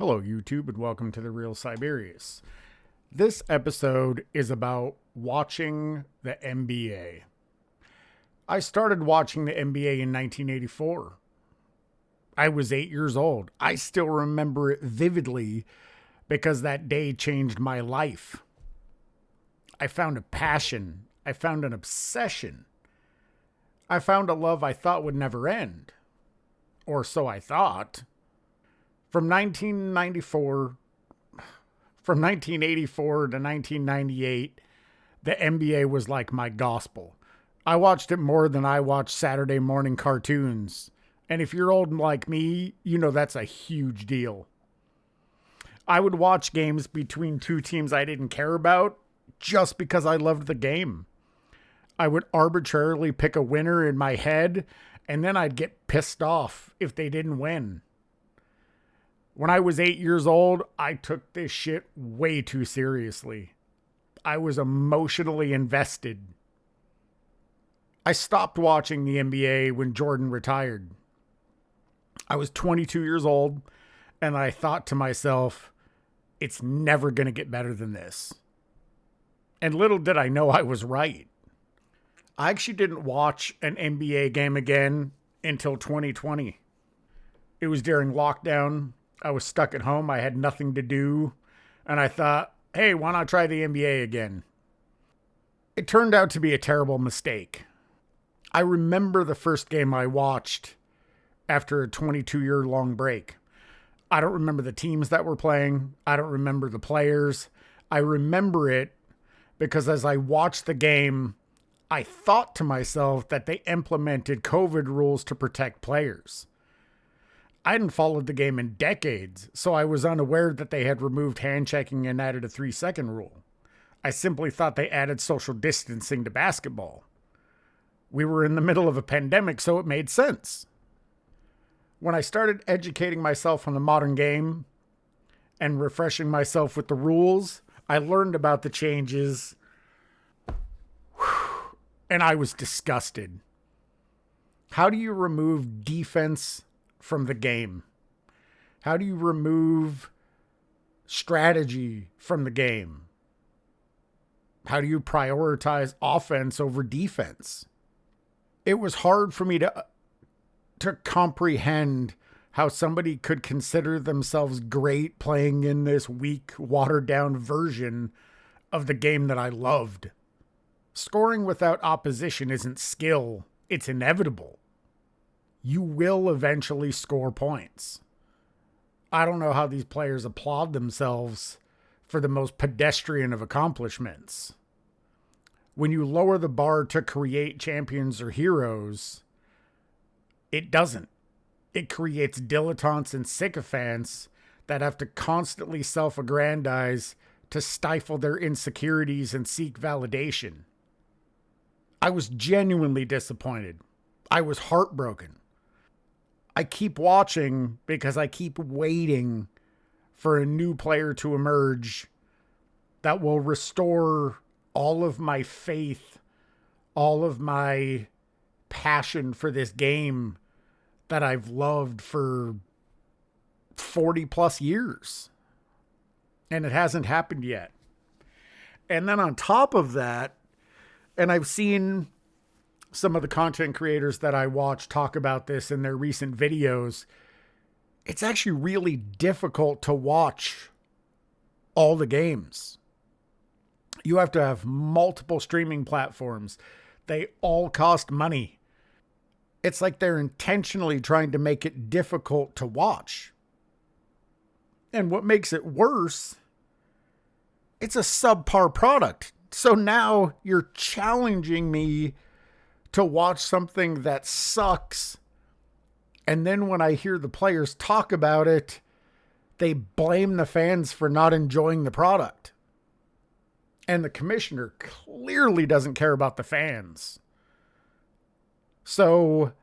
Hello, YouTube, and welcome to The Real Siberius. This episode is about watching the NBA. I started watching the NBA in 1984. I was 8 years old. I still remember it vividly because that day changed my life. I found a passion. I found an obsession. I found a love I thought would never end. Or so I thought. From 1994, from 1984 to 1998, the NBA was like my gospel. I watched it more than I watched Saturday morning cartoons. And if you're old like me, you know that's a huge deal. I would watch games between two teams I didn't care about just because I loved the game. I would arbitrarily pick a winner in my head, and then I'd get pissed off if they didn't win. When I was 8 years old, I took this shit way too seriously. I was emotionally invested. I stopped watching the NBA when Jordan retired. I was 22 years old, and I thought to myself, it's never going to get better than this. And little did I know I was right. I actually didn't watch an NBA game again until 2020. It was during lockdown. I was stuck at home. I had nothing to do. And I thought, hey, why not try the NBA again? It turned out to be a terrible mistake. I remember the first game I watched after a 22-year-long break. I don't remember the teams that were playing. I don't remember the players. I remember it because as I watched the game, I thought to myself that they implemented COVID rules to protect players. I hadn't followed the game in decades, so I was unaware that they had removed hand checking and added a 3-second rule. I simply thought they added social distancing to basketball. We were in the middle of a pandemic, so it made sense. When I started educating myself on the modern game and refreshing myself with the rules, I learned about the changes, and I was disgusted. How do you remove defense from the game? How do you remove strategy from the game? How do you prioritize offense over defense? It was hard for me to comprehend how somebody could consider themselves great playing in this weak, watered down version of the game that I loved. Scoring without opposition isn't skill, it's inevitable. You will eventually score points. I don't know how these players applaud themselves for the most pedestrian of accomplishments. When you lower the bar to create champions or heroes, it doesn't. It creates dilettantes and sycophants that have to constantly self-aggrandize to stifle their insecurities and seek validation. I was genuinely disappointed. I was heartbroken. I keep watching because I keep waiting for a new player to emerge that will restore all of my faith, all of my passion for this game that I've loved for 40 plus years. And it hasn't happened yet. And then on top of that, and I've seen some of the content creators that I watch talk about this in their recent videos, it's actually really difficult to watch all the games. You have to have multiple streaming platforms. They all cost money. It's like they're intentionally trying to make it difficult to watch. And what makes it worse, it's a subpar product. So now you're challenging me to watch something that sucks. And then when I hear the players talk about it, they blame the fans for not enjoying the product. And the commissioner clearly doesn't care about the fans. So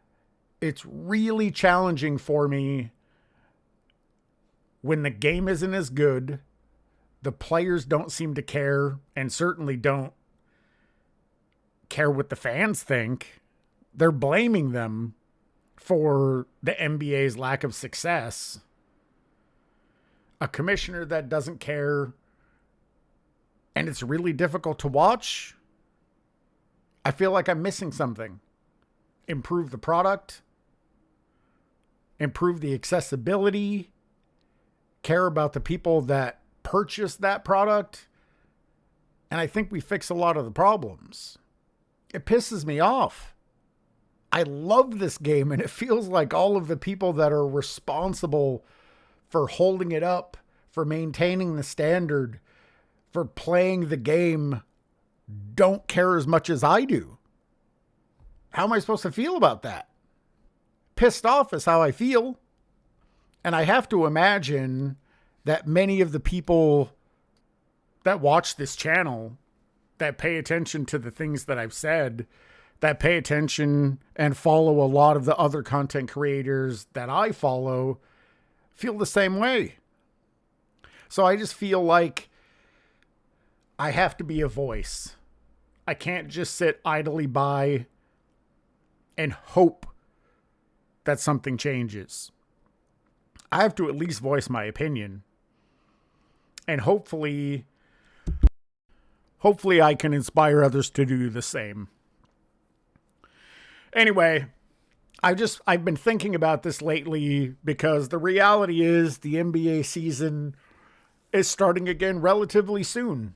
it's really challenging for me when the game isn't as good, the players don't seem to care, and certainly don't care what the fans think. They're blaming them for the NBA's lack of success. a commissioner that doesn't care, and it's really difficult to watch, I feel like I'm missing something. Improve the product, improve the accessibility, care about the people that purchase that product, and I think we fix a lot of the problems. It pisses me off. I love this game, and it feels like all of the people that are responsible for holding it up, for maintaining the standard, for playing the game, don't care as much as I do. How am I supposed to feel about that? Pissed off is how I feel. And I have to imagine that many of the people that watch this channel, that pay attention to the things that I've said, that pay attention and follow a lot of the other content creators that I follow, feel the same way. So I just feel like I have to be a voice. I can't just sit idly by and hope that something changes. I have to at least voice my opinion. And hopefully I can inspire others to do the same. Anyway, I've been thinking about this lately because the reality is the NBA season is starting again relatively soon.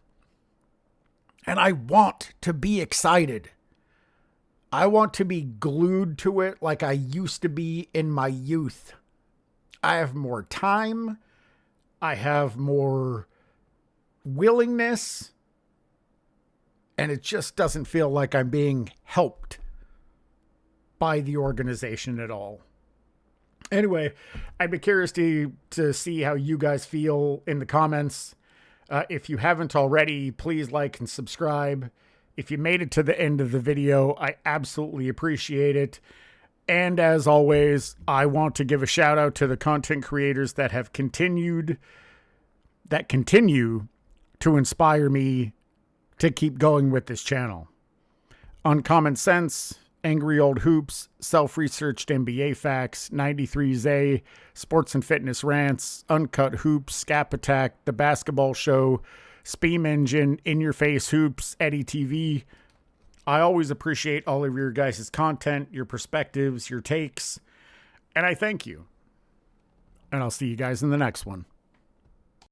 And I want to be excited. I want to be glued to it like I used to be in my youth. I have more time. I have more willingness. And it just doesn't feel like I'm being helped by the organization at all. Anyway, I'd be curious to see how you guys feel in the comments. If you haven't already, please like and subscribe. If you made it to the end of the video, I absolutely appreciate it. And as always, I want to give a shout out to the content creators that continue to inspire me to keep going with this channel. Uncommon Sense, Angry Old Hoops, Self-Researched NBA Facts, 93Z, Sports and Fitness Rants, Uncut Hoops, Scap Attack, The Basketball Show, Speam Engine, In Your Face Hoops, Eddie TV. I always appreciate all of your guys' content, your perspectives, your takes, and I thank you. And I'll see you guys in the next one.